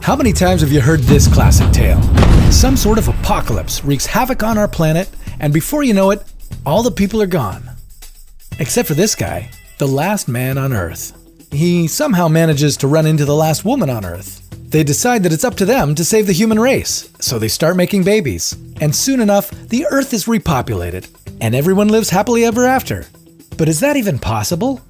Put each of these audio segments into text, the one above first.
How many times have you heard this classic tale? Some sort of apocalypse wreaks havoc on our planet, and before you know it, all the people are gone. Except for this guy, the last man on Earth. He somehow manages to run into the last woman on Earth. They decide that it's up to them to save the human race, so they start making babies. And soon enough, the Earth is repopulated, and everyone lives happily ever after. But is that even possible?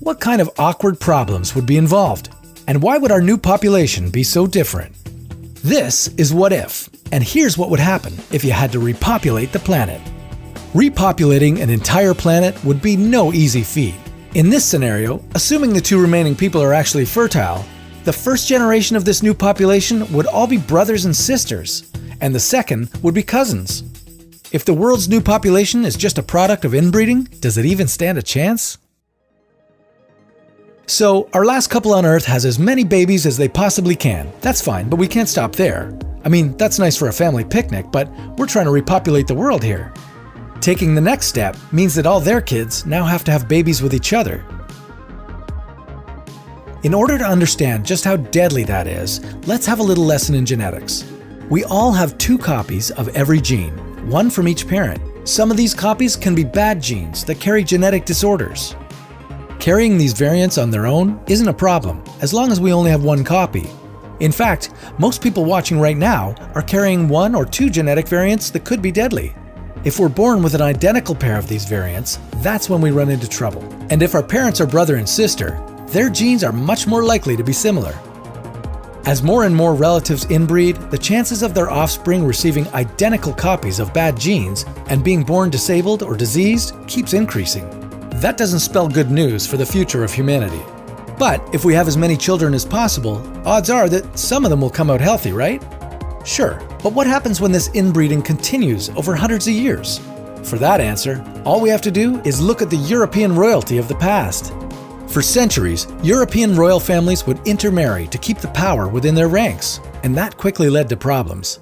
What kind of awkward problems would be involved? And why would our new population be so different? This is What If, and here's what would happen if you had to repopulate the planet. Repopulating an entire planet would be no easy feat. In this scenario, assuming the two remaining people are actually fertile, the first generation of this new population would all be brothers and sisters, and the second would be cousins. If the world's new population is just a product of inbreeding, does it even stand a chance? So, our last couple on Earth has as many babies as they possibly can. That's fine, but we can't stop there. I mean, that's nice for a family picnic, but we're trying to repopulate the world here. Taking the next step means that all their kids now have to have babies with each other. In order to understand just how deadly that is, let's have a little lesson in genetics. We all have 2 copies of every gene, one from each parent. Some of these copies can be bad genes that carry genetic disorders. Carrying these variants on their own isn't a problem, as long as we only have 1 copy. In fact, most people watching right now are carrying 1 or 2 genetic variants that could be deadly. If we're born with an identical pair of these variants, that's when we run into trouble. And if our parents are brother and sister, their genes are much more likely to be similar. As more and more relatives inbreed, the chances of their offspring receiving identical copies of bad genes and being born disabled or diseased keeps increasing. That doesn't spell good news for the future of humanity. But if we have as many children as possible, odds are that some of them will come out healthy, right? Sure, but what happens when this inbreeding continues over hundreds of years? For that answer, all we have to do is look at the European royalty of the past. For centuries, European royal families would intermarry to keep the power within their ranks, and that quickly led to problems.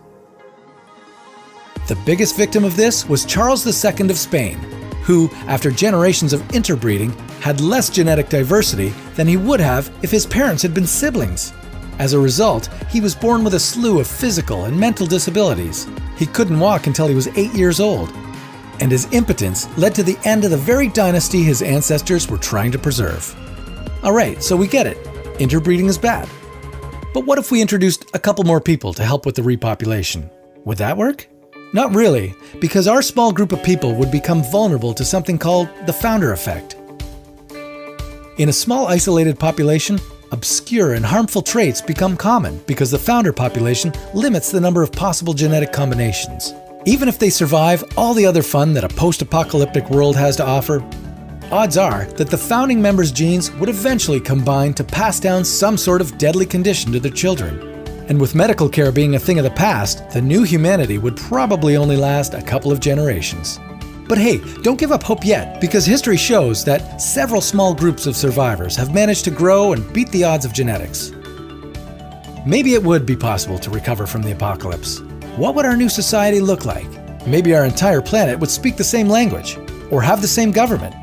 The biggest victim of this was Charles II of Spain, who, after generations of interbreeding, had less genetic diversity than he would have if his parents had been siblings. As a result, he was born with a slew of physical and mental disabilities. He couldn't walk until he was 8 years old. And his impotence led to the end of the very dynasty his ancestors were trying to preserve. Alright, so we get it. Interbreeding is bad. But what if we introduced a couple more people to help with the repopulation? Would that work? Not really, because our small group of people would become vulnerable to something called the founder effect. In a small isolated population, obscure and harmful traits become common because the founder population limits the number of possible genetic combinations. Even if they survive all the other fun that a post-apocalyptic world has to offer, odds are that the founding members' genes would eventually combine to pass down some sort of deadly condition to their children. And with medical care being a thing of the past, the new humanity would probably only last a couple of generations. But hey, don't give up hope yet, because history shows that several small groups of survivors have managed to grow and beat the odds of genetics. Maybe it would be possible to recover from the apocalypse. What would our new society look like? Maybe our entire planet would speak the same language, or have the same government.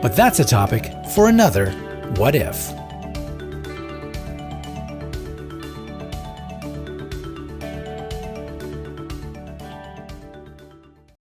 But that's a topic for another What If.